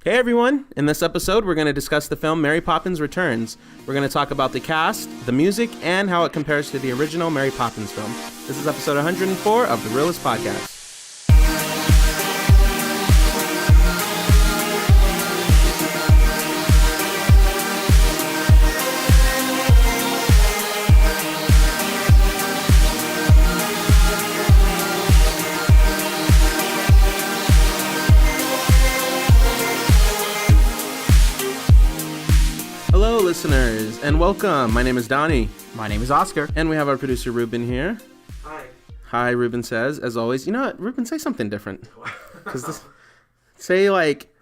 Hey everyone, in this episode we're going to discuss the film Mary Poppins Returns. We're going to talk about the cast, the music, and how it compares to the original Mary Poppins film. This is episode 104 of the Reel-ists podcast. Hello listeners, and welcome. My name is Donnie. My name is Oscar. And we have our producer Ruben here. Hi. Hi, Ruben says, as always. You know what, Ruben, say something different. Say like,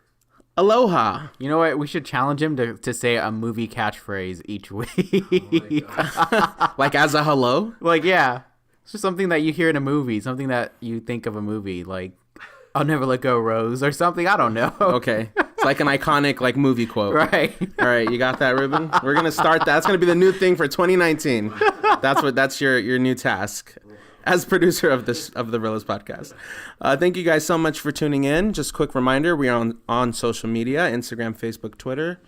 aloha. You know what? We should challenge him to say a movie catchphrase each week. Like as a hello? Like, yeah. It's just something that you hear in a movie, something that you think of a movie, like, I'll never let go, Rose, or something. I don't know. Okay. It's like an iconic like movie quote. Right. All right, you got that, Ruben? We're going to start that. That's going to be the new thing for 2019. That's your new task as producer of the Reel-ists podcast. Thank you guys so much for tuning in. Just a quick reminder, we are on social media, Instagram, Facebook, Twitter.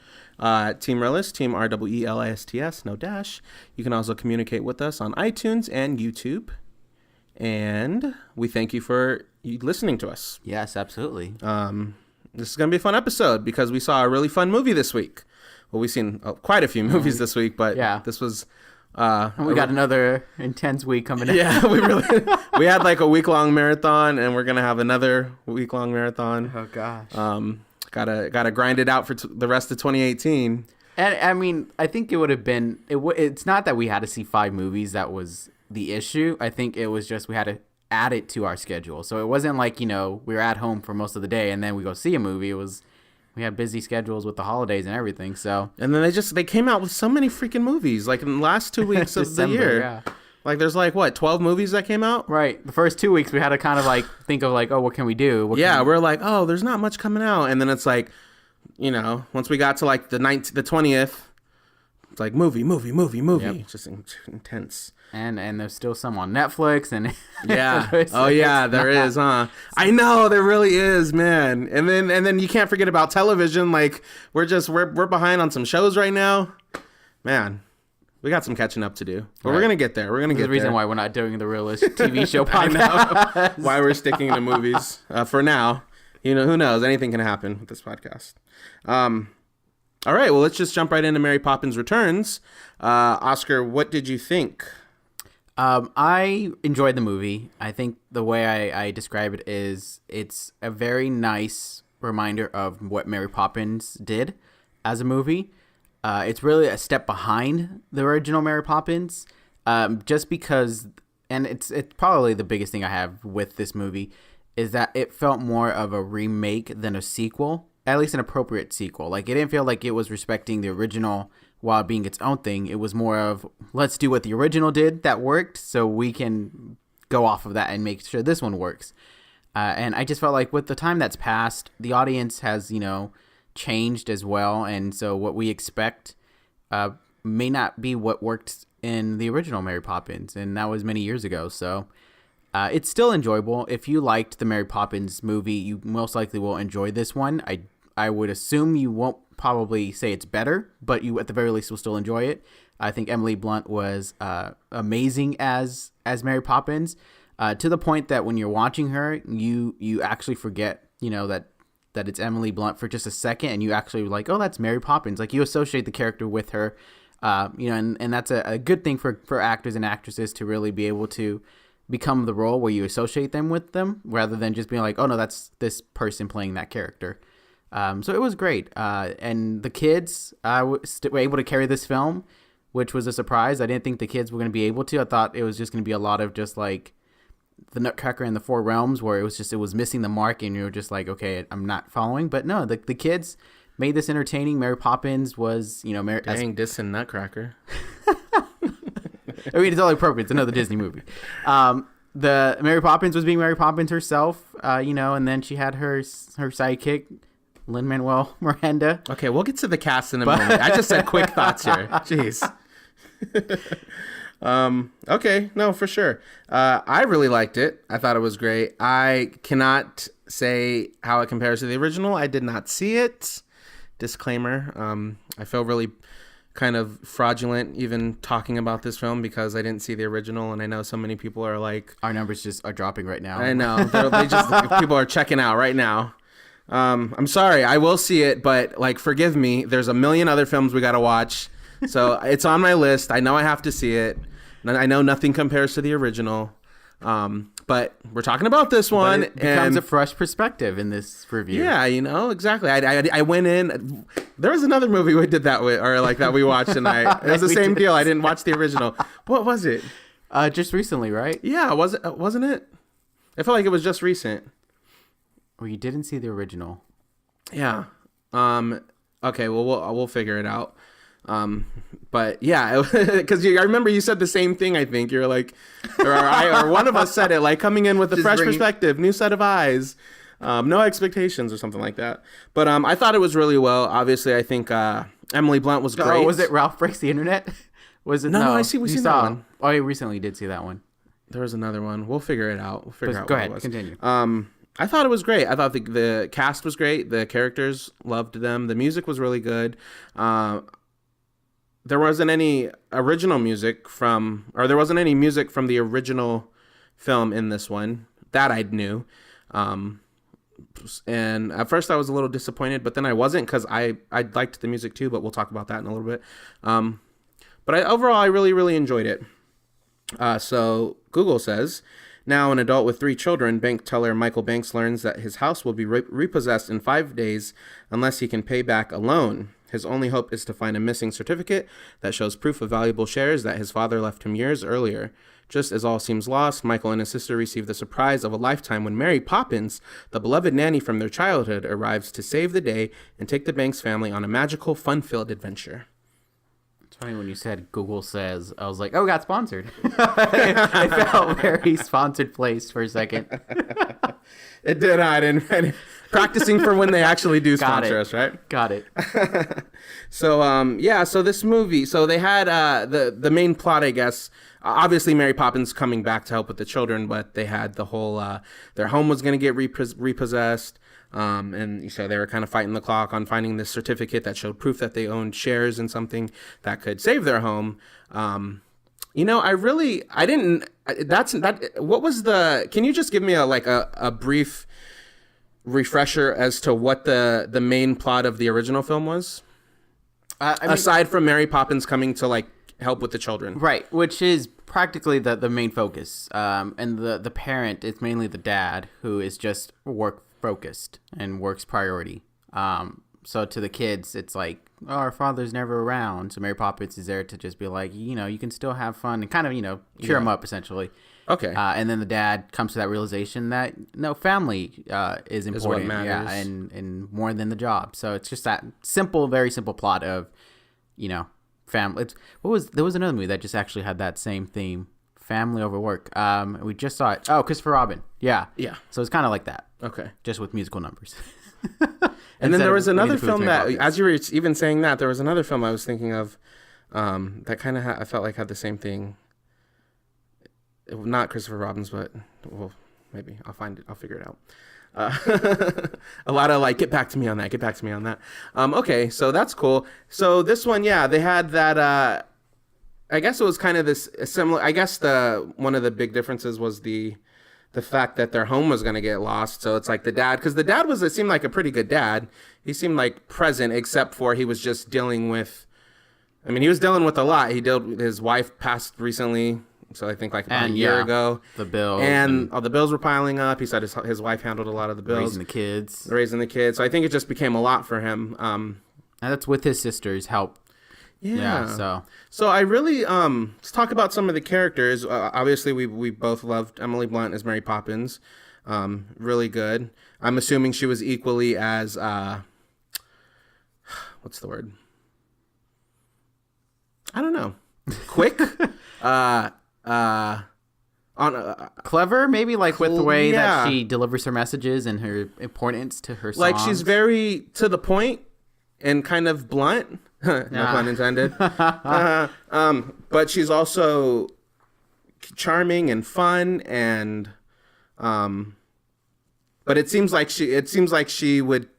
Team Reel-ists, Team REELISTS, no dash. You can also communicate with us on iTunes and YouTube. And we thank you for listening to us. Yes, absolutely. This is going to be a fun episode because we saw a really fun movie this week. Well, we've seen quite a few movies this week, but yeah. This was... and we got another intense week coming up. Yeah, we had like a week-long marathon, and we're going to have another week-long marathon. Oh, gosh. Gotta grind it out for the rest of 2018. And, I mean, I think it would have been... It's not that we had to see 5 movies that was the issue. I think it was just we had to add it to our schedule. So it wasn't like, we were at home for most of the day and then we go see a movie. It was... We had busy schedules with the holidays and everything, so... And then they came out with so many freaking movies, like in the last 2 weeks of December, the year. Yeah. Like there's like, 12 movies that came out? Right. The first 2 weeks we had to kind of like think of like, oh, what can we do? We're like, oh, there's not much coming out. And then it's like, once we got to like the 20th, it's like movie. Yep. It's just intense. And there's still some on Netflix and yeah. There is, huh? I know there really is, man. And then you can't forget about television. Like we're behind on some shows right now. Man, we got some catching up to do. But We're gonna get there. There's the reason why we're not doing the Reel-ists TV show podcast. I know. Why we're sticking to movies for now. Who knows? Anything can happen with this podcast. All right, well, let's just jump right into Mary Poppins Returns. Oscar, what did you think? I enjoyed the movie. I think the way I describe it is it's a very nice reminder of what Mary Poppins did as a movie. It's really a step behind the original Mary Poppins, just because, and it's probably the biggest thing I have with this movie, is that it felt more of a remake than a sequel, at least an appropriate sequel. Like, it didn't feel like it was respecting the original while being its own thing. It was more of, let's do what the original did that worked so we can go off of that and make sure this one works. And I just felt like with the time that's passed, the audience has, changed as well. And so what we expect may not be what worked in the original Mary Poppins. And that was many years ago. So it's still enjoyable. If you liked the Mary Poppins movie, you most likely will enjoy this one. I would assume you won't probably say it's better, but you at the very least will still enjoy it. I think Emily Blunt was amazing as Mary Poppins, to the point that when you're watching her, you actually forget, that it's Emily Blunt for just a second, and you actually like, oh, that's Mary Poppins. Like, you associate the character with her, and that's a good thing for actors and actresses to really be able to become the role where you associate them with them, rather than just being like, oh no, that's this person playing that character. So it was great. And the kids were able to carry this film, which was a surprise. I didn't think the kids were going to be able to. I thought it was just going to be a lot of just like the Nutcracker and the Four Realms, where it was missing the mark, and you were just like, okay, I'm not following. But no, the kids made this entertaining. Mary Poppins was, dissing Nutcracker. I mean, it's all appropriate. It's another Disney movie. The Mary Poppins was being Mary Poppins herself, and then she had her sidekick, Lin-Manuel Miranda. Okay, we'll get to the cast in a moment. I just said quick thoughts here. Jeez. Okay, no, for sure. I really liked it. I thought it was great. I cannot say how it compares to the original. I did not see it. Disclaimer. I feel really kind of fraudulent even talking about this film because I didn't see the original, and I know so many people are like, our numbers just are dropping right now. I know people are checking out right now. I'm sorry, I will see it, but like, forgive me. There's a million other films we got to watch, so it's on my list. I know I have to see it. I know nothing compares to the original. But we're talking about this one. But it becomes a fresh perspective in this review. Yeah, exactly. I went in. There was another movie we did that with, or like that we watched, and it was the same deal. I didn't watch the original. What was it? Just recently, right? Yeah, wasn't it? I felt like it was just recent. Well, you didn't see the original. Yeah. Okay. Well, we'll figure it out. But yeah, because I remember you said the same thing. I think you're like, or one of us said it, like coming in with a fresh perspective, new set of eyes, no expectations or something like that. But I thought it was really well. Obviously, I think Emily Blunt was great. Oh, was it Ralph Breaks the Internet? Was it? No, we seen that one. Oh, you recently did see that one. There was another one. We'll figure it out. Go ahead, continue. I thought it was great. I thought the cast was great. The characters, loved them. The music was really good. There wasn't any original music there wasn't any music from the original film in this one that I knew. And at first I was a little disappointed, but then I wasn't, because I liked the music too, but we'll talk about that in a little bit. But overall, I really, really enjoyed it. So Google says, now an adult with 3 children, bank teller Michael Banks learns that his house will be repossessed in 5 days unless he can pay back a loan. His only hope is to find a missing certificate that shows proof of valuable shares that his father left him years earlier. Just as all seems lost, Michael and his sister receive the surprise of a lifetime when Mary Poppins, the beloved nanny from their childhood, arrives to save the day and take the Banks family on a magical, fun-filled adventure. It's funny when you said Google says, I was like, oh, got sponsored. I felt very sponsored place for a second. It did. I didn't. Practicing for when they actually do sponsor us, right? Got it. So, so this movie, so they had the main plot, I guess, obviously Mary Poppins coming back to help with the children, but they had the whole, their home was going to get repossessed. And so they were kind of fighting the clock on finding this certificate that showed proof that they owned shares in something that could save their home. What was can you just give me a brief refresher as to what the main plot of the original film was? Aside from Mary Poppins coming to help with the children. Right, which is practically the main focus. And the parent, it's mainly the dad, who is just work focused and work's priority. So to the kids, it's like, oh, our father's never around. So Mary Poppins is there to just be like, you can still have fun and kind of, cheer them up, essentially. Okay. And then the dad comes to that realization that family is important. Is what matters. Yeah, and more than the job. So it's just that very simple plot of, family. There was another movie that just actually had that same theme, family over work. We just saw it. Oh, Christopher Robin. Yeah. Yeah. So it's kind of like that. Okay. Just with musical numbers. And then there was another film that, as you were even saying that, there was another film I was thinking of that kind of I felt like had the same thing. Not Christopher Robin's, but maybe I'll find it. I'll figure it out. A lot of get back to me on that. Okay, so that's cool. So this one, they had that. I guess it was kind of this similar. I guess one of the big differences was the fact that their home was going to get lost. So it's like the dad, because the dad it seemed like a pretty good dad. He seemed like present, except for he was just dealing with. I mean, he was dealing with a lot. His wife passed recently. So I think about a year ago. The bills. And all the bills were piling up. He said his wife handled a lot of the bills. Raising the kids. So I think it just became a lot for him. And that's with his sister's help. Yeah. So I really, let's talk about some of the characters. Obviously, we both loved Emily Blunt as Mary Poppins. Really good. I'm assuming she was equally as, what's the word? I don't know. Quick? Clever, maybe, with the way that she delivers her messages and her importance to her songs. She's very to the point and kind of blunt. No pun intended. But she's also charming and fun and but it seems like she wouldn't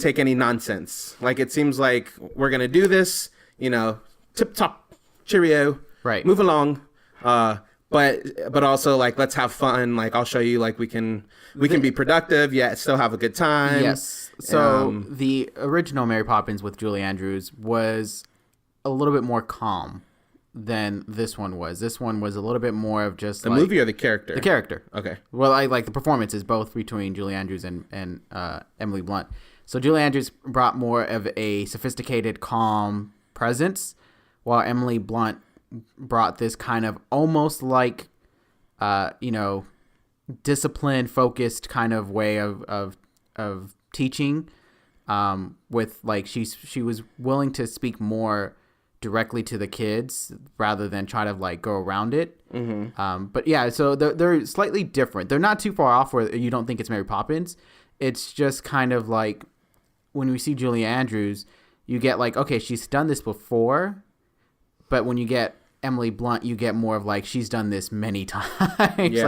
take any nonsense. Like, it seems like we're gonna do this, tip top, cheerio, Right. move along. But also, like, let's have fun. Like, I'll show you, like, we can be productive yet still have a good time. Yes. So the original Mary Poppins with Julie Andrews was a little bit more calm than this one was. This one was a little bit more of just the movie or the character. The character. Okay. Well, I like the performances both between Julie Andrews and Emily Blunt. So Julie Andrews brought more of a sophisticated, calm presence, while Emily Blunt brought this kind of almost like, disciplined, focused kind of way of teaching. With like she was willing to speak more directly to the kids rather than try to like go around it. Mm-hmm. But yeah, so they're slightly different. They're not too far off where you don't think it's Mary Poppins. It's just kind of like when we see Julie Andrews, you get like, okay, she's done this before, but when you get Emily Blunt, you get more of like she's done this many times. Yeah.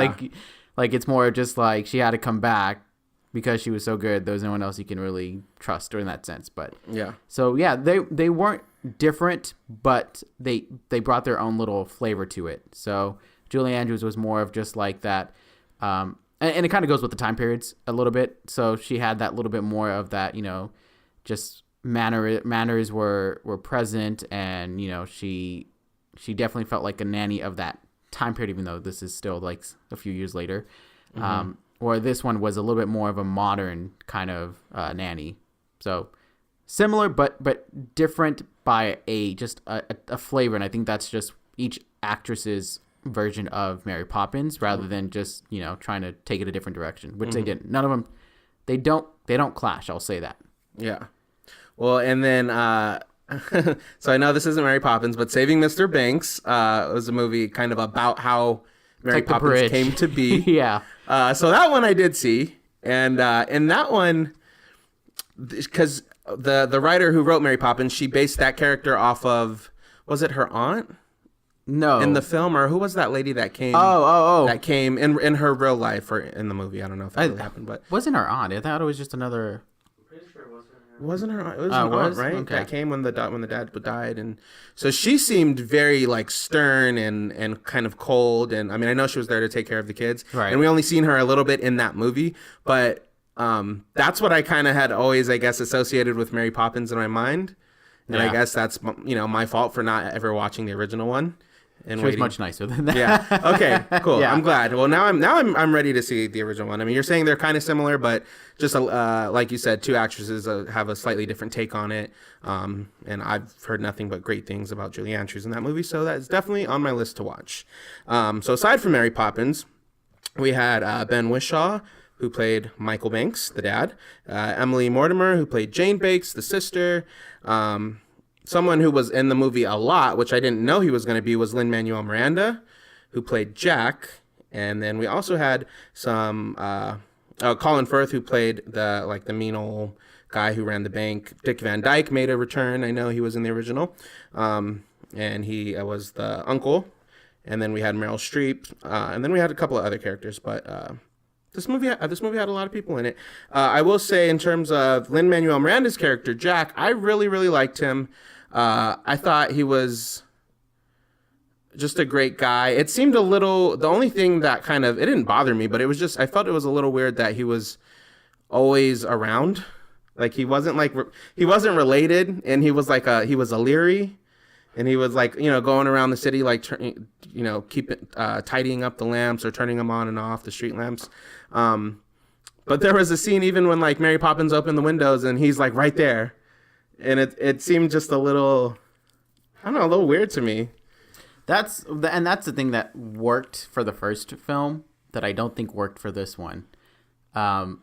like it's more just like she had to come back because she was so good. There was no one else you can really trust, or in that sense. But yeah, so yeah, they weren't different, but they brought their own little flavor to it. So Julie Andrews was more of just like that, and it kind of goes with the time periods a little bit. So she had that little bit more of that, just manners were present, and she definitely felt like a nanny of that time period, even though this is still like a few years later. Mm-hmm. Or this one was a little bit more of a modern kind of nanny. So similar, but different by a flavor. And I think that's just each actress's version of Mary Poppins, rather than just, trying to take it a different direction, which they didn't. None of them, they don't clash. I'll say that. Yeah. Well, and then, so I know this isn't Mary Poppins, but Saving Mr. Banks was a movie kind of about how Mary Poppins came to be. Yeah. So that one I did see, and in that one, because the writer who wrote Mary Poppins, she based that character off of, was it her aunt? No. In the film, or who was that lady that came? Oh. That came in her real life or in the movie. I don't know if that really happened, but wasn't her aunt. I thought it was just another. Wasn't her? It was an aunt, right? Okay. That came when the dad died, and so she seemed very like stern and kind of cold. And I mean, I know she was there to take care of the kids, right? And we only seen her a little bit in that movie, but that's what I kind of had always, I guess, associated with Mary Poppins in my mind, and I guess that's my fault for not ever watching the original one. And she was much nicer than that. Yeah. Okay. Cool. Yeah. I'm glad. Well, now I'm ready to see the original one. I mean, you're saying they're kind of similar, but just like you said, two actresses have a slightly different take on it. And I've heard nothing but great things about Julie Andrews in that movie, so that's definitely on my list to watch. So aside from Mary Poppins, we had Ben Whishaw, who played Michael Banks, the dad. Emily Mortimer, who played Jane Banks, the sister. Someone who was in the movie a lot, which I didn't know he was going to be, was Lin-Manuel Miranda, who played Jack. And then we also had some Colin Firth, who played the mean old guy who ran the bank. Dick Van Dyke made a return. I know he was in the original. And he was the uncle. And then we had Meryl Streep. And then we had a couple of other characters. But this movie had a lot of people in it. I will say, in terms of Lin-Manuel Miranda's character, Jack, I really, really liked him. I thought he was just a great guy. It seemed the only thing that kind of, it didn't bother me, but it was just, I felt it was a little weird that he was always around. Like, he wasn't related, and he was a Leary, and he was going around the city, tidying up the lamps or turning them on and off, the street lamps. But there was a scene even when Mary Poppins opened the windows and he's right there. And it seemed just a little, I don't know, a little weird to me. That's the thing that worked for the first film that I don't think worked for this one. And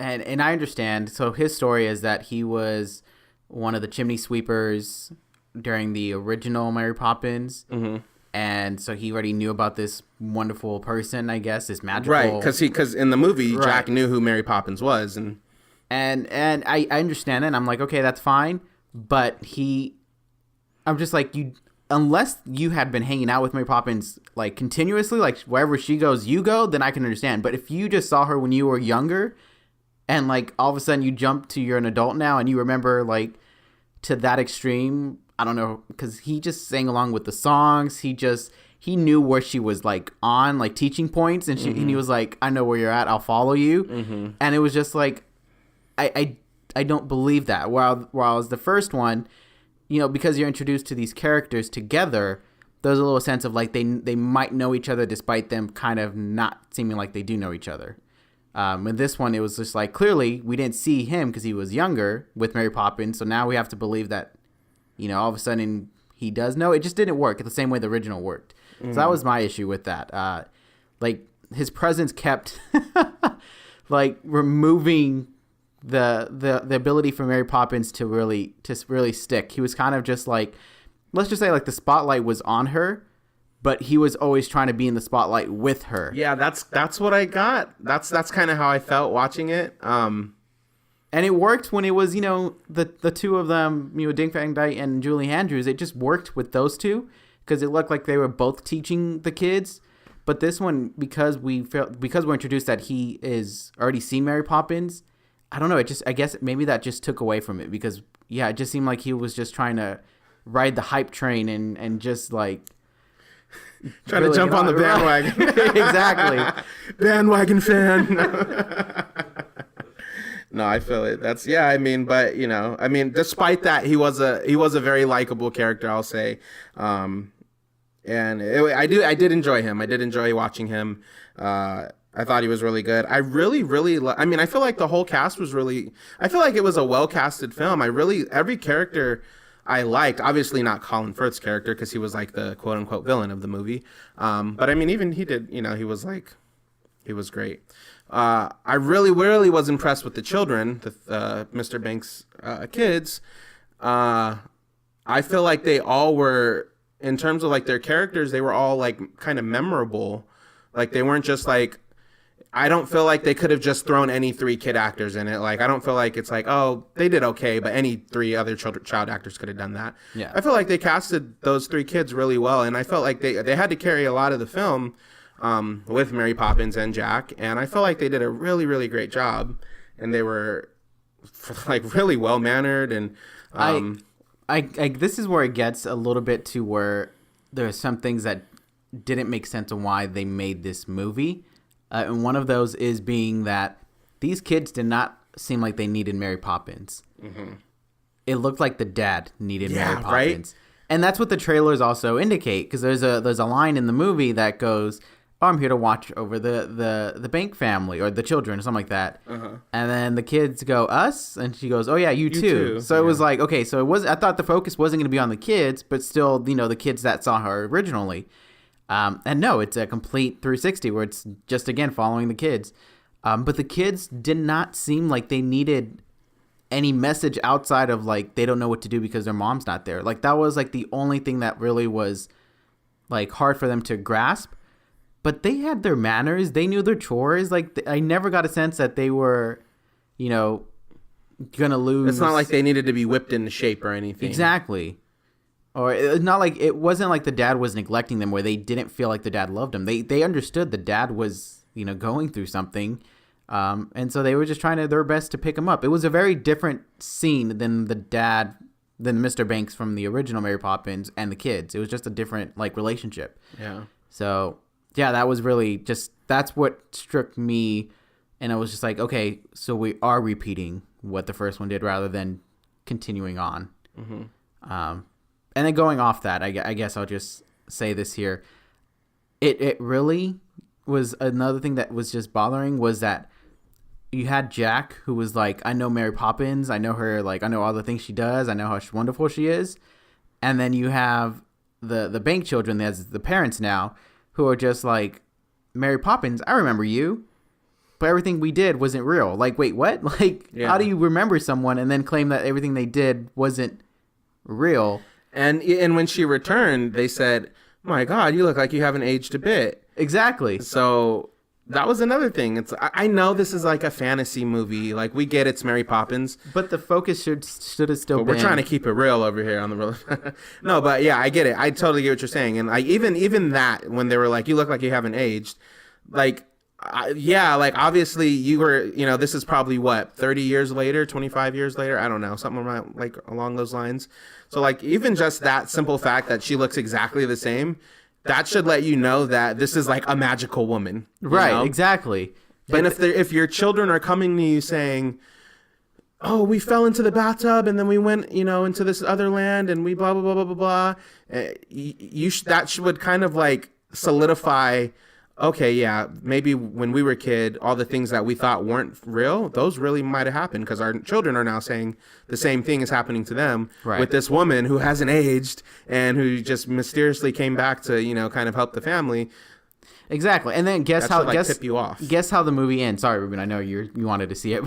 I understand. So his story is that he was one of the chimney sweepers during the original Mary Poppins. Mm-hmm. And so he already knew about this wonderful person, I guess, this magical. Right, because in the movie, right, Jack knew who Mary Poppins was. And I understand it. And I'm like, okay, that's fine. But I'm just like, unless you had been hanging out with Mary Poppins like continuously, like wherever she goes, you go, then I can understand. But if you just saw her when you were younger, and like all of a sudden you jump to you're an adult now and you remember like to that extreme, I don't know, because he just sang along with the songs. He knew where she was like on like teaching points, and and he was like, I know where you're at, I'll follow you. And it was just like, I don't believe that. Whereas the first one, you know, because you're introduced to these characters together, there's a little sense of like they might know each other despite them kind of not seeming like they do know each other. In this one, it was just like, clearly we didn't see him because he was younger with Mary Poppins, so now we have to believe that, you know, all of a sudden he does know. It just didn't work the same way the original worked. So that was my issue with that. Like his presence kept like removing the ability for Mary Poppins to really stick. He was kind of just like, let's just say like the spotlight was on her, but he was always trying to be in the spotlight with her. Yeah, that's what I got. That's kind of how I felt watching it. And it worked when it was, you know, the two of them, you know, Dick Van Dyke and Julie Andrews. It just worked with those two because it looked like they were both teaching the kids. But this one, because we're introduced that he is already seen Mary Poppins, I don't know. I guess maybe that just took away from it because, yeah, it just seemed like he was just trying to ride the hype train and just like trying to jump on the bandwagon. Exactly. Bandwagon fan. No, I feel it. That's, yeah, I mean, but, you know, I mean, despite that, he was a very likable character, I'll say. And I did enjoy him. I did enjoy watching him. I thought he was really good. I really, I mean, I feel like the whole cast was I feel like it was a well-casted film. Every character I liked, obviously not Colin Firth's character because he was like the quote-unquote villain of the movie. But I mean, even he did, you know, he was great. I really was impressed with the children, Mr. Banks' kids. I feel like they all were, in terms of like their characters, they were all like kind of memorable. Like they weren't just like, I don't feel like they could have just thrown any 3 kid actors in it. Like I don't feel like it's like, oh, they did okay, but any 3 other child actors could have done that. Yeah. I feel like they casted those 3 kids really well, and I felt like they had to carry a lot of the film with Mary Poppins and Jack, and I felt like they did a really, really great job, and they were like really well mannered. And I this is where it gets a little bit to where there are some things that didn't make sense of why they made this movie, and one of those is being that these kids did not seem like they needed Mary Poppins. It looked like the dad needed Mary Poppins, right? And that's what the trailers also indicate, because there's a line in the movie that goes, oh, I'm here to watch over the Bank family or the children or something like that. And then the kids go, us? And she goes, oh yeah, you too. So it was like, okay, so I thought the focus wasn't going to be on the kids, but still, you know, the kids that saw her originally. And no, it's a complete 360 where it's just, again, following the kids. But the kids did not seem like they needed any message outside of like they don't know what to do because their mom's not there. Like that was like the only thing that really was like hard for them to grasp. But they had their manners, they knew their chores. Like I never got a sense that they were, you know, gonna lose. It's not like they needed to be whipped into shape or anything. Exactly. Or it's not like, it wasn't like the dad was neglecting them where they didn't feel like the dad loved them. They understood the dad was, you know, going through something. And so they were just trying their best to pick him up. It was a very different scene than Mr. Banks from the original Mary Poppins and the kids. It was just a different like relationship. Yeah. So yeah, that was really that's what struck me. And I was just like, okay, so we are repeating what the first one did rather than continuing on. And then going off that, I guess I'll just say this here. It really was another thing that was just bothering was that you had Jack, who was like, I know Mary Poppins. I know her. Like, I know all the things she does. I know how wonderful she is. And then you have the Bank children, as the parents now, who are just like, Mary Poppins, I remember you. But everything we did wasn't real. Like, wait, what? Like, How do you remember someone and then claim that everything they did wasn't real? And when she returned, they said, my God, you look like you haven't aged a bit. Exactly. So that was another thing. I know this is like a fantasy movie. Like, we get it's Mary Poppins. But the focus should have still been. We're trying to keep it real over here on the real. No, but yeah, I get it. I totally get what you're saying. And like even that, when they were like, you look like you haven't aged, like, yeah, like obviously you were, this is probably what, 30 years later, 25 years later, I don't know, something around, like along those lines. So like even just that simple fact that she looks exactly the same, that should let you know that this is like a magical woman. Right, know? Exactly. But if your children are coming to you saying, oh, we fell into the bathtub and then we went, into this other land and we blah, blah, blah, blah, blah, blah, that would kind of like solidify, okay, yeah, maybe when we were a kid, all the things that we thought weren't real, those really might have happened, because our children are now saying the same thing is happening to them with this woman who hasn't aged and who just mysteriously came back to, kind of help the family. Exactly. And then guess tip you off. Guess how the movie ends. Sorry, Ruben, I know you wanted to see it.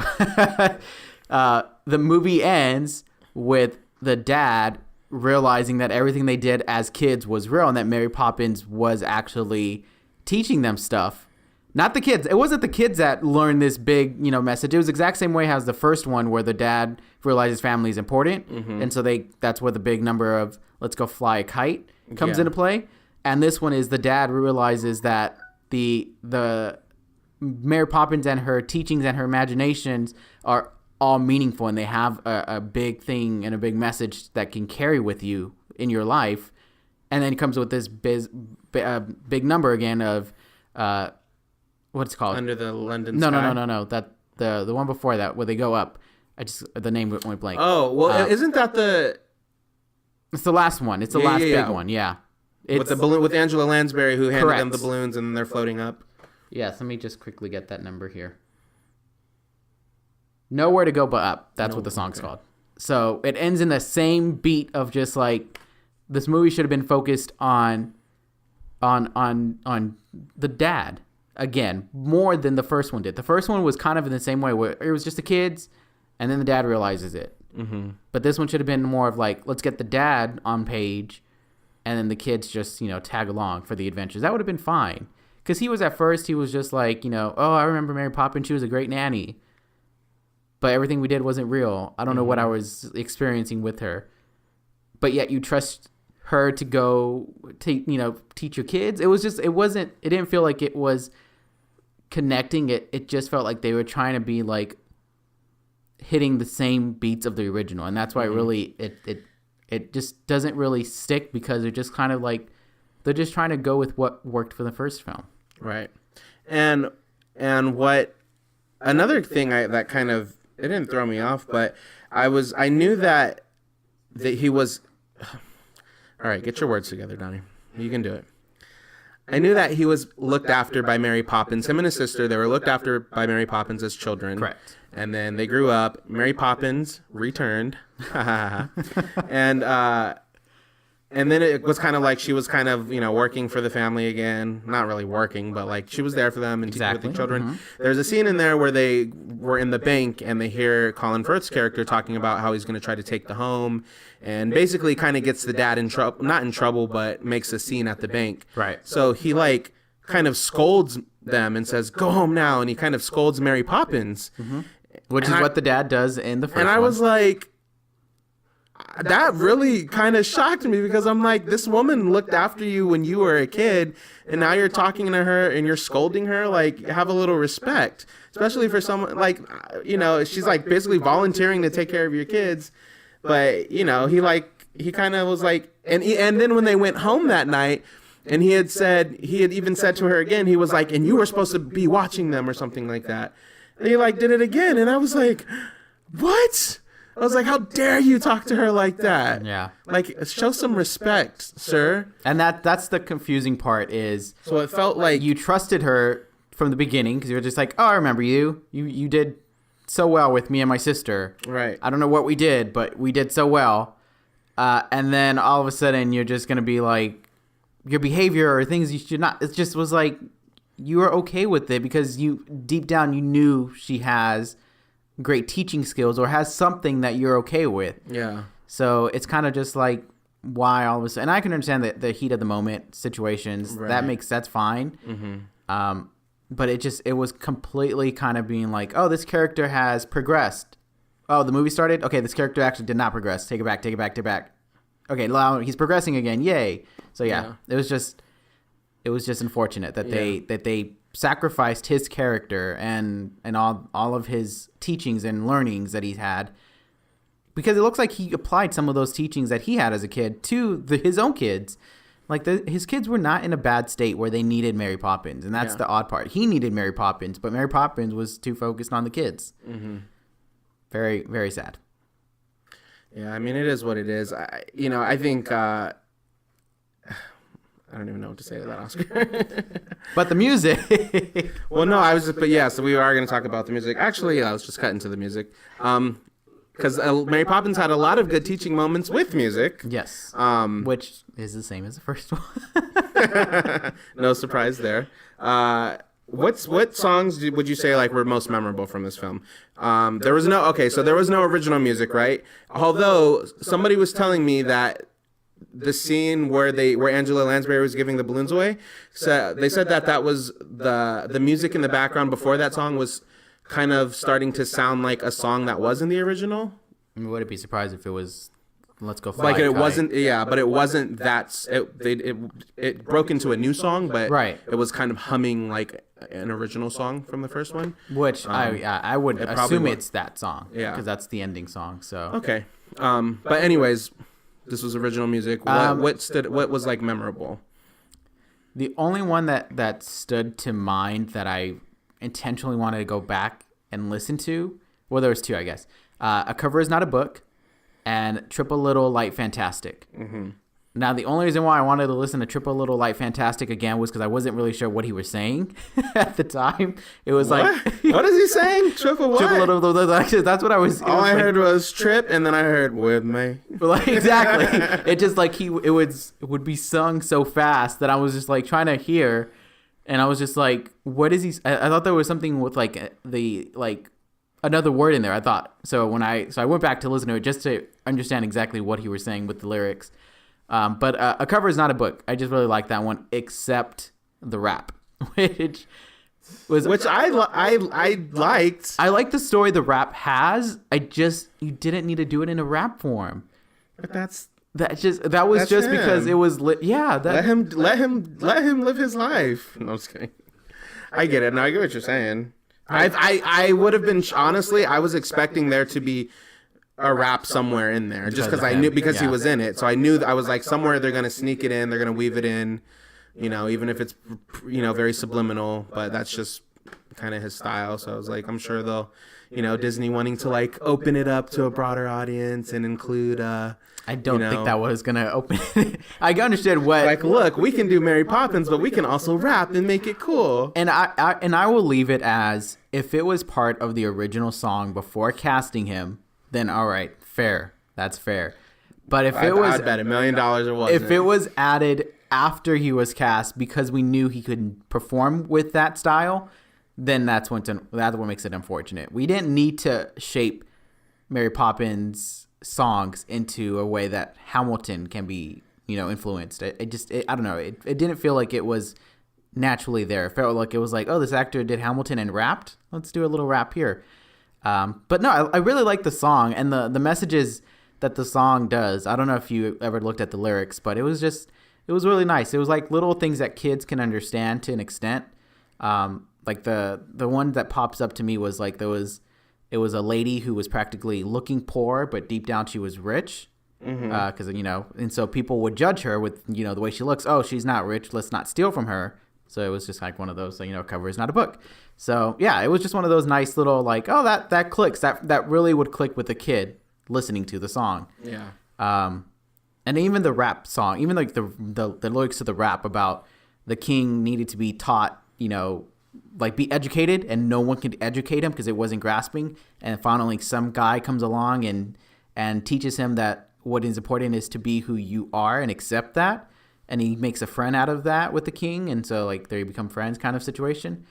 The movie ends with the dad realizing that everything they did as kids was real and that Mary Poppins was actually teaching them stuff. Not the kids. It wasn't the kids that learned this big, message. It was the exact same way as the first one, where the dad realizes family is important. Mm-hmm. And so that's where the big number of let's go fly a kite comes into play. And this one is the dad realizes that the Mary Poppins and her teachings and her imaginations are all meaningful, and they have a big thing and a big message that can carry with you in your life. And then it comes with this big number again of what's it called? Under the London Sky? No. That the one before that, where they go up. The name went blank. Oh, well, isn't that the... It's the last one. It's the last big one, yeah. With the balloon, with Angela Lansbury, who handed them the balloons and they're floating up. Yes, let me just quickly get that number here. Nowhere to Go But Up. That's what the song's called. So it ends in the same beat of just like, this movie should have been focused on the dad again, more than the first one did. The first one was kind of in the same way, where it was just the kids, and then the dad realizes it. Mm-hmm. But this one should have been more of like, let's get the dad on page, and then the kids just tag along for the adventures. That would have been fine, because he was just like, oh, I remember Mary Poppins. She was a great nanny, but everything we did wasn't real. I don't know what I was experiencing with her, but yet you trust her to go teach your kids. It didn't feel like it was connecting. It just felt like they were trying to be like hitting the same beats of the original, and that's why it just doesn't really stick, because they're just kind of like, they're just trying to go with what worked for the first film. Right. And what another thing that kind of, it didn't throw me off, but I knew that he was... All right, get your words together, Donnie. You can do it. I knew that he was looked after by Mary Poppins. Him and his sister, they were looked after by Mary Poppins as children. Correct. And then they grew up. Mary Poppins returned. And then it was kind of like she was kind of, working for the family again. Not really working, but like she was there for them and with the children. Mm-hmm. There's a scene in there where they were in the bank and they hear Colin Firth's character talking about how he's going to try to take the home, and basically kind of gets the dad in trouble, not in trouble, but makes a scene at the bank. Right. So he like kind of scolds them and says, "Go home now," and he kind of scolds Mary Poppins. Mm-hmm. Which is what the dad does in the first one. And I was like, that really kind of shocked me, because I'm like, this woman looked after you when you were a kid, and now you're talking to her and you're scolding her. Like, have a little respect, especially for someone like, she's like basically volunteering to take care of your kids. But, he kind of was like, and then when they went home that night, and he had even said to her again, he was like, and you were supposed to be watching them or something like that. And he like did it again. And I was like, what? I was like, how dare you talk to her like that? Yeah. Like, show some respect, sir. And that's the confusing part is... So it felt like... You trusted her from the beginning, because you were just like, oh, I remember you. You did so well with me and my sister. Right. I don't know what we did, but we did so well. And then all of a sudden, you're just going to be like, your behavior or things you should not... It just was like, you were okay with it because deep down, you knew she has great teaching skills or has something that you're okay with. Yeah. So it's kind of just like, why all of a sudden? And I can understand the heat of the moment situations. Right. That's fine. Mm-hmm. but it was completely kind of being like, oh, this character has progressed. Oh, the movie started? Okay, this character actually did not progress. Take it back, take it back, take it back. Okay, now he's progressing again. Yay. So yeah. It was just unfortunate that they sacrificed his character and all of his teachings and learnings that he's had, because it looks like he applied some of those teachings that he had as a kid to his own kids. Like his kids were not in a bad state where they needed Mary Poppins, and that's the odd part. He needed Mary Poppins, but Mary Poppins was too focused on the kids. Mm-hmm. Very, very sad. Yeah, I mean, it is what it is. I think I don't even know what to say to that, Oscar. But the music. Well, no, so we are going to talk about the music. Actually, let's just cut into the music. Because Mary Poppins had a lot of good teaching moments with music. Yes. Which is the same as the first one. No surprise there. What songs would you say were most memorable from this film? There was no original music, right? Although somebody was telling me that the scene where Angela Lansbury was giving the balloons away, so they said that was the music in the background before that song was kind of starting to sound like a song that was in the original. I mean, would it be surprised if it was "Let's Go Fly"? Wasn't, but it wasn't that. It broke into a new song, but it was kind of humming like an original song from the first one. Which I would assume it's that song, because that's the ending song. So okay, but anyways, this was original music. What was memorable? The only one that stood to mind that I intentionally wanted to go back and listen to, well, there was two, I guess. A Cover Is Not a Book and Triple Little Light Fantastic. Mm-hmm. Now, the only reason why I wanted to listen to Triple Little Light Fantastic again was because I wasn't really sure what he was saying at the time. It was what? What is he saying? Triple what? Triple Little Light. That's what I was. All I heard was trip, and then I heard with me. Exactly. It just it would be sung so fast that I was just trying to hear, and I was just like, what is he? I thought there was something with another word in there. I thought so I went back to listen to it just to understand exactly what he was saying with the lyrics. But A Cover Is Not a Book. I just really like that one, except the rap, which I liked. I like the story the rap has. You didn't need to do it in a rap form. But that was just him. Because it was let him live his life. No, I'm just kidding. I get it. No, I get what you're saying. I would have been honestly. I was expecting there to be a rap somewhere in there, just because I knew he was in it. So I knew I was like, somewhere they're gonna sneak it in, they're gonna weave it in, even if it's very subliminal. But that's just kind of his style. So I was like, I'm sure they'll, Disney wanting to open it up to a broader audience and include. I don't think that was gonna open. I understood what. Look, we can do Mary Poppins, but we can also rap and make it cool. And I will leave it as, if it was part of the original song before casting him, then all right, fair. That's fair. But if it was, I'd bet $1 million it wasn't. If it was added after he was cast because we knew he could perform with that style, then that's what makes it unfortunate. We didn't need to shape Mary Poppins songs into a way that Hamilton can be, influenced. I don't know. It didn't feel like it was naturally there. It felt like it was like, oh, this actor did Hamilton and rapped. Let's do a little rap here. But no, I really like the song and the messages that the song does. I don't know if you ever looked at the lyrics, but it was really nice. It was like little things that kids can understand to an extent. Like the one that pops up to me was it was a lady who was practically looking poor, but deep down she was rich. Because, and so people would judge her with, the way she looks. Oh, she's not rich. Let's not steal from her. So it was just like one of those, Cover Is Not a Book. So yeah, it was just one of those nice little that clicks. That really would click with a kid listening to the song. Yeah. And even the rap song, even the lyrics to the rap about the king needed to be taught, be educated, and no one could educate him because it wasn't grasping. And finally, some guy comes along and teaches him that what is important is to be who you are and accept that. And he makes a friend out of that with the king. And so they become friends kind of situation.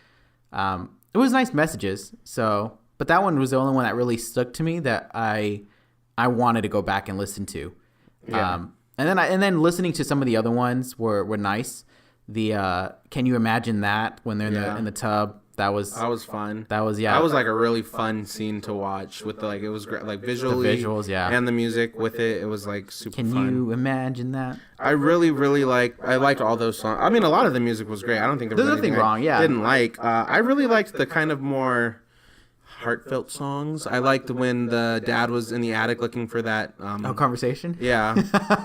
It was nice messages. So, but that one was the only one that really stuck to me that I wanted to go back and listen to. Yeah. And then listening to some of the other ones were nice. Can you imagine that when they're in the tub? That was fun. That was That was like a really fun scene to watch with it was great, like visually, the visuals, and the music with it. It was like super fun. Can you imagine that? I really liked all those songs. I mean, a lot of the music was great. I don't think there's nothing wrong. Yeah, didn't like. I really liked the kind of more heartfelt songs. I liked when the dad was in the attic looking for that conversation. Yeah,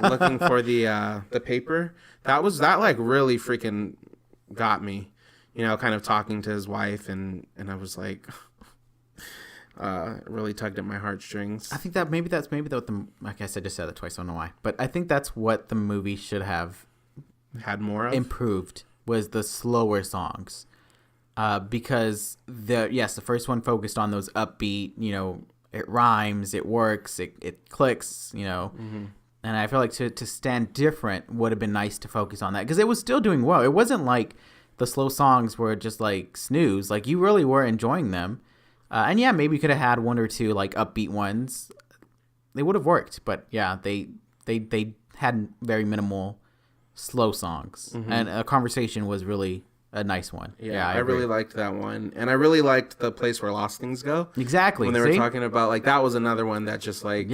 looking for the paper. That like really freaking got me. Kind of talking to his wife, and I was like, it really tugged at my heartstrings. I think that maybe that's what I guess I just said that twice. I don't know why, but I think that's what the movie should have had more of. Improved was the slower songs, because the first one focused on those upbeat, it rhymes, it works, it clicks, Mm-hmm. And I feel like to stand different would have been nice to focus on that because it was still doing well. It wasn't like the slow songs were just like snooze. Like you really were enjoying them. And yeah, maybe you could have had one or two like upbeat ones. They would have worked, but yeah, they had very minimal slow songs. Mm-hmm. And A Conversation was really a nice one. Yeah, I really liked that one. And I really liked The Place Where Lost Things Go. Exactly. When they were talking about like that was another one that just like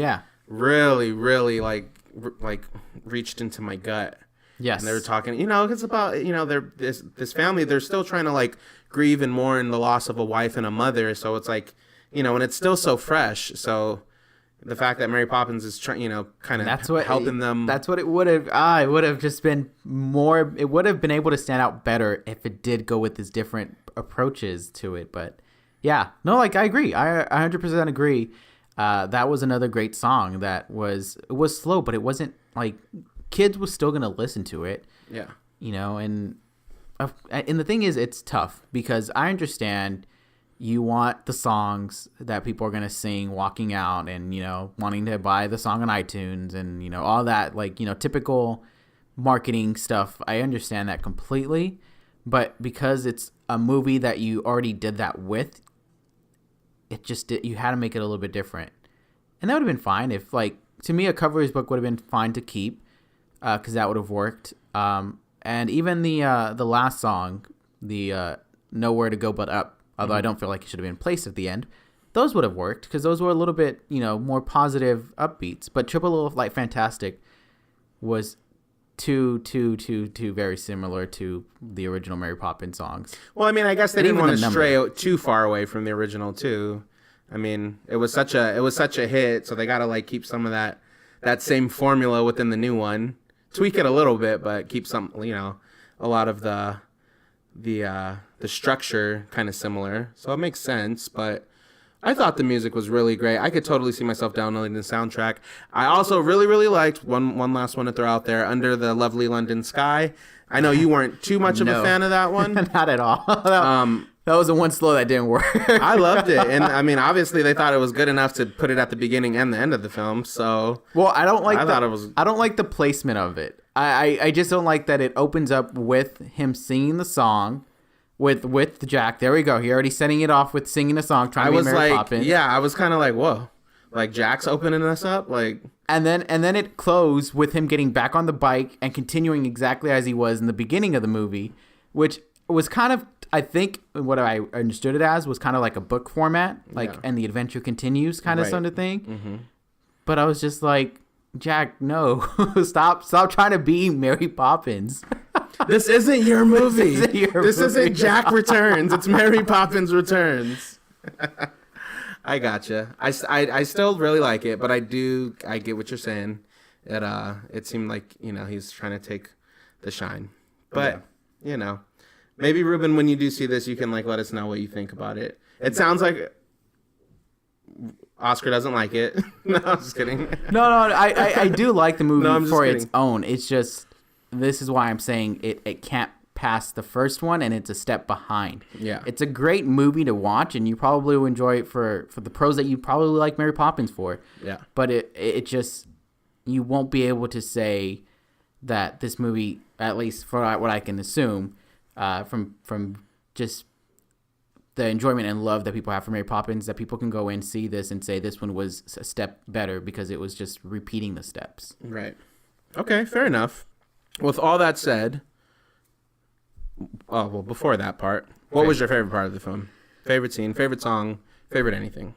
really, really like reached into my gut. Yes. And they were talking, it's about, they're this family, they're still trying to like grieve and mourn the loss of a wife and a mother. So it's like, and it's still so fresh. So the fact that Mary Poppins is trying, kind of helping them. That's what it would have, it would have just been more, it would have been able to stand out better if it did go with these different approaches to it. But yeah, no, like I agree. I 100% agree. That was another great song it was slow, but it wasn't like, kids was still going to listen to it. Yeah. And the thing is, it's tough because I understand you want the songs that people are going to sing walking out and, wanting to buy the song on iTunes and, all that, like, typical marketing stuff. I understand that completely. But because it's a movie that you already did that with, you had to make it a little bit different. And that would have been fine if, like, to me, A Cover's Book would have been fine to keep. Because that would have worked. And even the last song, the Nowhere to Go But Up, although I don't feel like it should have been placed at the end, those would have worked because those were a little bit, more positive upbeats. But Triple of Light Fantastic was too very similar to the original Mary Poppins songs. Well, I mean, I guess they didn't want to stray too far away from the original too. I mean, it was such a hit, so they got to like keep some of that same formula within the new one. Tweak it a little bit, but keep some, a lot of the structure kind of similar. So it makes sense, but I thought the music was really great. I could totally see myself downloading the soundtrack. I also really, really liked one last one to throw out there, Under the Lovely London Sky. I know you weren't too much of a fan of that one. Not at all. That was the one slow that didn't work. I loved it. And I mean, obviously they thought it was good enough to put it at the beginning and the end of the film. So I don't like the placement of it. I just don't like that it opens up with him singing the song with Jack. There we go. He already setting it off with singing a song, trying to be Mary Poppins. Yeah, I was kind of like, whoa. Like Jack's opening us up, like, and then it closed with him getting back on the bike and continuing exactly as he was in the beginning of the movie, which was kind of, I think what I understood it as was kind of like a book format, like, and the adventure continues kind of sort of thing. Mm-hmm. But I was just like, Jack, no, stop trying to be Mary Poppins. This isn't your movie. This isn't Jack Returns. It's Mary Poppins Returns. I gotcha. I still really like it, but I get what you're saying. It seemed like, he's trying to take the shine. But, maybe Ruben, when you do see this, you can let us know what you think about it. It sounds like Oscar doesn't like it. No, I'm just kidding. No, I do like the movie for its own. It's just, this is why I'm saying it can't pass the first one, and it's a step behind. Yeah. It's a great movie to watch, and you probably will enjoy it for the pros that you probably like Mary Poppins for. Yeah. But it just, you won't be able to say that this movie, at least for what I can assume, from just the enjoyment and love that people have for Mary Poppins, that people can go in, see this, and say this one was a step better because it was just repeating the steps. Right. Okay, fair enough. With all that said, Oh, well, before that part, what was your favorite part of the film? Favorite scene, favorite song, favorite anything?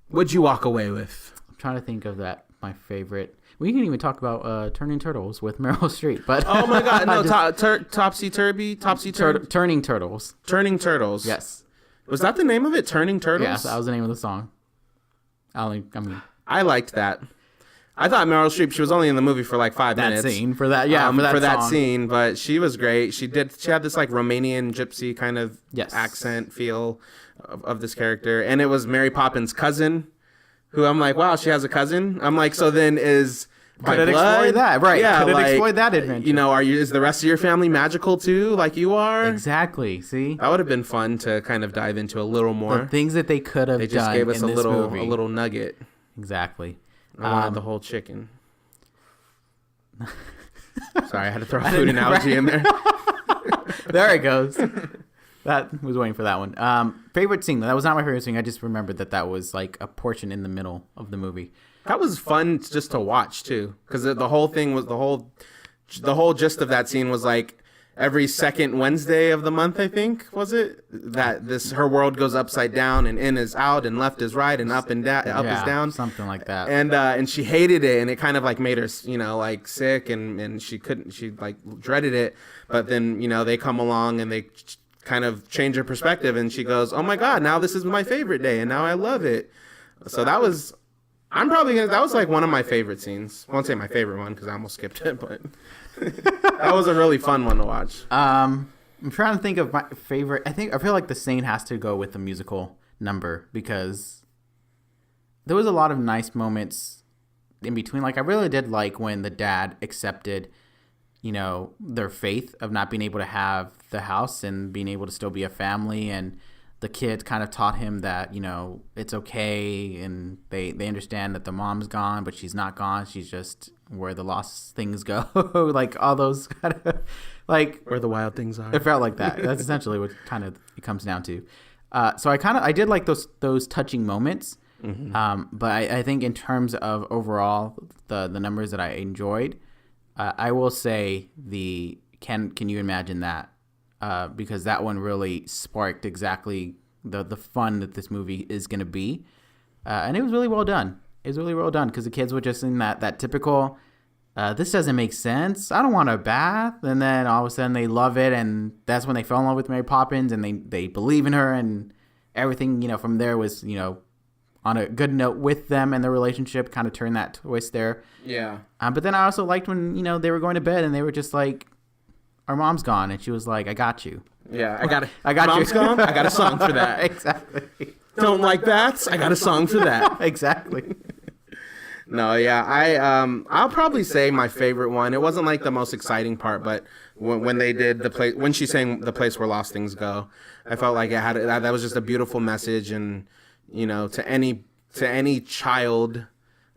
What'd you walk away with? I'm trying to think of my favorite. We can even talk about Turning Turtles with Meryl Streep. But oh my God, no, Topsy-Turvy? Turning Turtles. Turning Turtles. Yes. Was that the name of it, Turning Turtles? Yes, that was the name of the song. I liked that. I thought Meryl Streep, she was only in the movie for like 5 minutes. That scene, for that scene, but she was great. She had this like Romanian gypsy kind of accent feel of this character. And it was Mary Poppins' cousin, who I'm like, wow, she has a cousin? I'm like, so then is by could it blood? Exploit that, right. Yeah, could it like, exploit that adventure? You know, is the rest of your family magical too, like you are? Exactly, see? That would have been fun to kind of dive into a little more. The things that they could have done. They just gave us a little nugget. Exactly. I wanted the whole chicken. Sorry, I had to throw a food analogy in there. There it goes. That was waiting for that one. Favorite scene? That was not my favorite scene. I just remembered that was like a portion in the middle of the movie. That was fun just to watch too, because the whole thing was the whole gist of that scene was like every second Wednesday of the month, I think, was it? That her world goes upside down and in is out and left is right and up and down, up is down, something like that. And she hated it, and it kind of like made her, like sick, and she like dreaded it. But then they come along and they kind of change her perspective, and she goes, "Oh my God, now this is my favorite day, and now I love it." So that was. That was like one of my favorite scenes. I won't say my favorite one because I almost skipped it, but that was a really fun one to watch. I'm trying to think of my favorite. I feel like the scene has to go with the musical number because there was a lot of nice moments in between. Like I really did like when the dad accepted, their faith of not being able to have the house and being able to still be a family, and the kids kind of taught him that, it's okay, and they understand that the mom's gone, but she's not gone. She's just where the lost things go. Like all those kind of, like where the wild things are. It felt like that. That's essentially what kind of it comes down to. So I did like those touching moments. Mm-hmm. But I think in terms of overall the numbers that I enjoyed, I will say can you imagine that? Because that one really sparked exactly the fun that this movie is going to be. And it was really well done. It was really well done because the kids were just in that typical, this doesn't make sense. I don't want a bath. And then all of a sudden they love it. And that's when they fell in love with Mary Poppins and they believe in her, and everything, from there was, on a good note with them, and their relationship kind of turned that twist there. Yeah. But then I also liked when, they were going to bed and they were just like, our mom's gone, and she was like, I got you. Yeah, I got Mom's you. Gone? I got a song for that. Exactly. Don't like baths? I got a song for that. Exactly. No, yeah, I'll probably say my favorite one. It wasn't like the most exciting part, but when they did when she sang "The Place Where Lost Things Go," I felt like that was just a beautiful message, and to any child,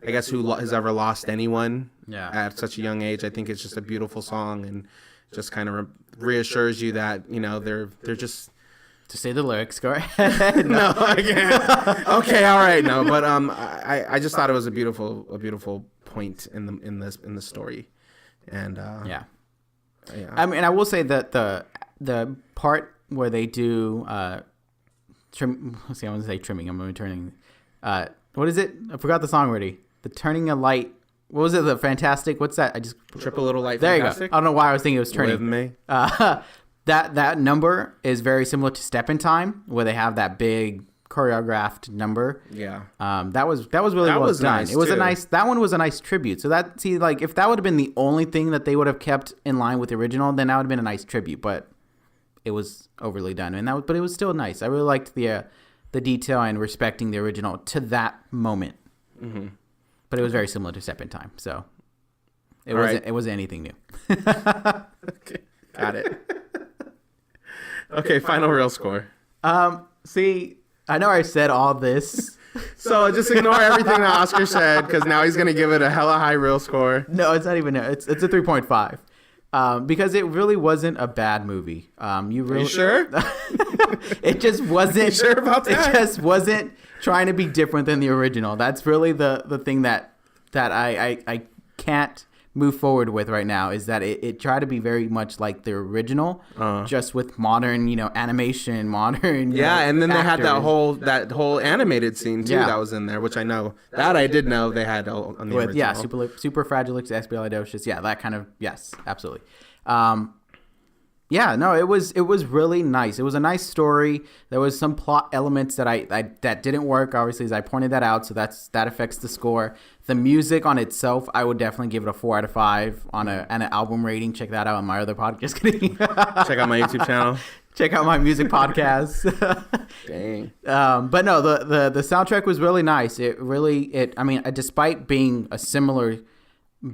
I guess, who has ever lost anyone at such a young age, I think it's just a beautiful song, and just kind of reassures you that they're just. To say the lyrics, go ahead. No, I can't. Okay, all right, no, but I just thought it was a beautiful point in the story, and yeah. I mean, I will say that the part where they do trim. Let's see, I want to say trimming. I'm turning. What is it? I forgot the song already. The turning a light. What was it? The fantastic. What's that? I just trip a little light. There fantastic? You go. I don't know why I was thinking it was turning. With me. That number is very similar to Step in Time, where they have that big choreographed number. Yeah. That was really well done. Nice it was too. That one was a nice tribute. So if that would have been the only thing that they would have kept in line with the original, then that would have been a nice tribute. But it was overly done, but it was still nice. I really liked the detail and respecting the original to that moment. Mm-hmm. But it was very similar to Step in Time, so it wasn't anything new. Okay, got it. Okay, final real score. See, I know I said all this. So just ignore everything that Oscar said, because now he's going to give it a hella high real score. No, it's not even. It's a 3.5. Because it really wasn't a bad movie. Are you sure? It just wasn't. You sure about that? It just wasn't trying to be different than the original. That's really the thing that I can't move forward with right now is that it tried to be very much like the original, just with modern, animation, modern. And then they had actors. that whole animated scene too that was in there, which I know that I did know they had on the original. Yeah, super fragilexpialidocious. Yeah, that kind of absolutely. It was really nice. It was a nice story. There was some plot elements that that didn't work, obviously, as I pointed that out. So that affects the score. The music on itself, I would definitely give it a 4 out of 5 on an album rating. Check that out on my other podcast. Just kidding. Check out my YouTube channel. Check out my music podcast. Dang. But no, the soundtrack was really nice. Despite being a similar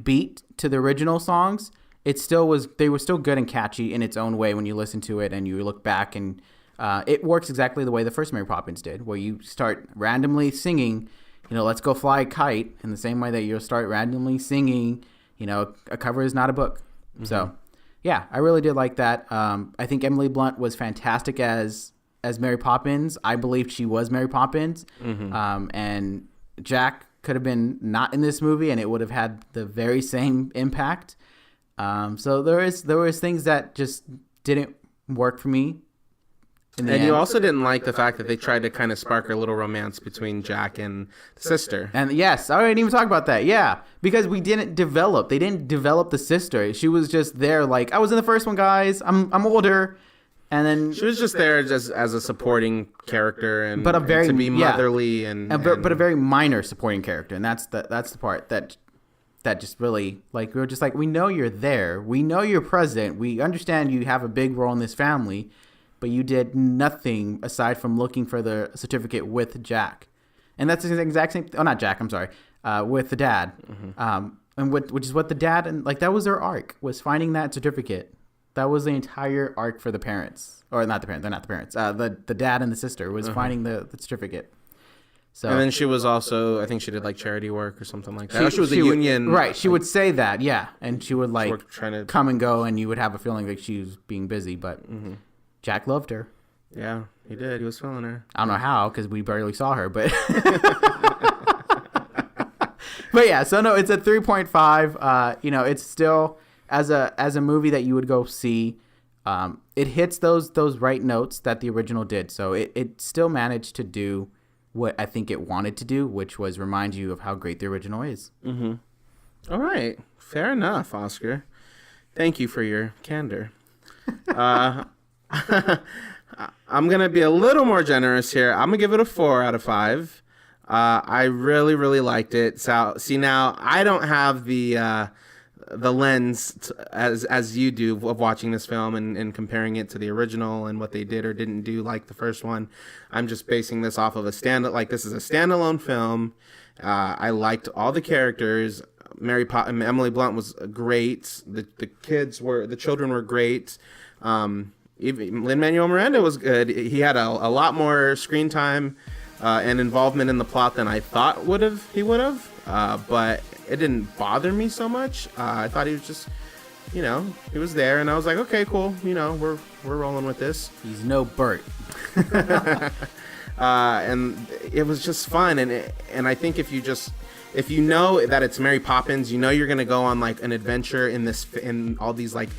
beat to the original songs, they were still good and catchy in its own way when you listen to it and you look back, and it works exactly the way the first Mary Poppins did, where you start randomly singing, Let's Go Fly a Kite, in the same way that you'll start randomly singing, A Cover Is Not a Book. Mm-hmm. So, yeah, I really did like that. I think Emily Blunt was fantastic as Mary Poppins. I believed she was Mary Poppins. Mm-hmm. And Jack could have been not in this movie, and it would have had the very same impact. So there was things that just didn't work for me. And you also didn't like the fact that they tried to kind of spark a little romance between Jack and the sister. And yes, I didn't even talk about that. Yeah, because they didn't develop the sister. She was just there like, I was in the first one, guys. I'm older. And then she was just there just as a supporting character, and to be motherly but a very minor supporting character. And that's the part that just really, like, we were just like, we know you're there. We know you're present. We understand you have a big role in this family, but you did nothing aside from looking for the certificate with Jack. And that's the exact same, not Jack, I'm sorry, with the dad. Mm-hmm. Which is what the dad, and like, that was their arc, was finding that certificate. That was the entire arc for the parents. Or not the parents, they're not the parents. The dad and the sister was finding the certificate. So, and then she was also, I think she did like charity work or something like that. She was a union. Right. She would say that, yeah. And she would like come and go, and you would have a feeling like she was being busy. But Jack loved her. Yeah, he did. He was feeling her. I don't know how, because we barely saw her. But but yeah, so no, it's a 3.5. It's still, as a movie that you would go see, it hits those right notes that the original did. So it still managed to do what I think it wanted to do, which was remind you of how great the original is. Mm-hmm. All right. Fair enough, Oscar. Thank you for your candor. I'm going to be a little more generous here. I'm going to give it a 4 out of 5. I really, really liked it. So, see, now I don't have the lens as you do of watching this film and comparing it to the original and what they did or didn't do like the first one. I'm just basing this off of this is a standalone film. I liked all the characters. Emily Blunt was great. The children were great. Even Lin-Manuel Miranda was good. He had a lot more screen time and involvement in the plot than I thought he would have. But it didn't bother me so much. I thought he was just, he was there, and I was like, okay, cool. We're rolling with this. He's no Bert. And it was just fun, and I think if you know that it's Mary Poppins, you're gonna go on like an adventure in all these like,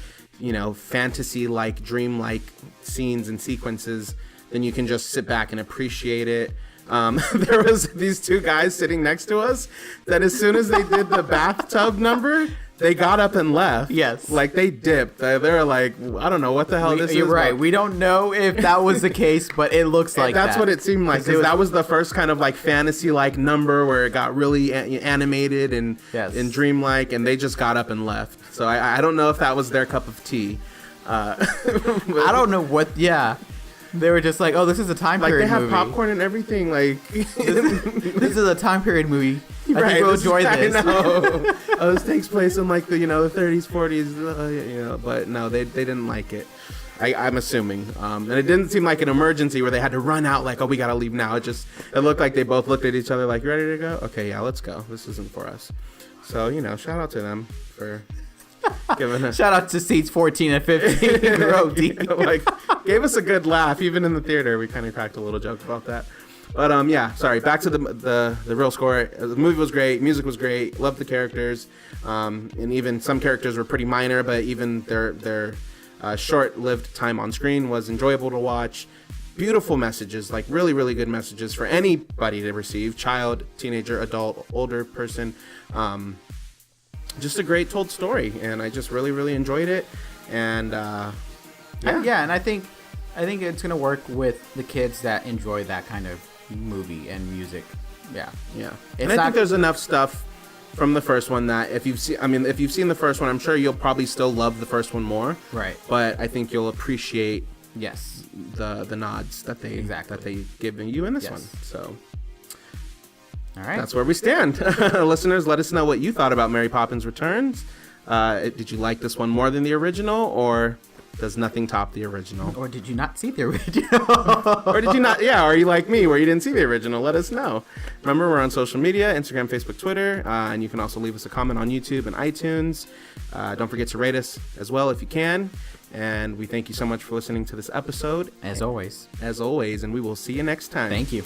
fantasy like dream-like scenes and sequences, then you can just sit back and appreciate it. There was these two guys sitting next to us that as soon as they did the bathtub number, they got up and left. Yes. Like they dipped. They were like, I don't know what the hell this is. You're right. We don't know if that was the case, but it looks like that's what it seemed like. Because that was the first kind of like fantasy like number where it got really animated and dreamlike, and they just got up and left. So I don't know if that was their cup of tea. I don't know what. Yeah. They were just like, oh, this is a time period movie. Like, they have popcorn and everything. Like, this is a time period movie. I think we'll enjoy this. I know. This takes place in, like, the 30s, 40s, but no, they didn't like it. I'm assuming. And it didn't seem like an emergency where they had to run out, like, oh, we got to leave now. It looked like they both looked at each other like, you ready to go? Okay, yeah, let's go. This isn't for us. So, shout out to them for... Shout out to seats 14 and 15 row D. Like, gave us a good laugh even in the theater. We kind of cracked a little joke about that. But yeah, sorry. Back to the real score. The movie was great. Music was great. Loved the characters. And even some characters were pretty minor, but even their short-lived time on screen was enjoyable to watch. Beautiful messages, like really, really good messages for anybody to receive. Child, teenager, adult, older person. Just a great told story, and I just really, really enjoyed it. And and I think it's gonna work with the kids that enjoy that kind of movie and music. Yeah. And I think there's enough stuff from the first one that if you've seen the first one, I'm sure you'll probably still love the first one more. Right. But I think you'll appreciate the nods that they give you in this one. So. All right. That's where we stand. Listeners, let us know what you thought about Mary Poppins Returns. Did you like this one more than the original, or does nothing top the original? Or did you not see the original? Or did you not? Yeah, or are you like me where you didn't see the original? Let us know. Remember, we're on social media, Instagram, Facebook, Twitter, and you can also leave us a comment on YouTube and iTunes. Don't forget to rate us as well if you can. And we thank you so much for listening to this episode. As always, and we will see you next time. Thank you.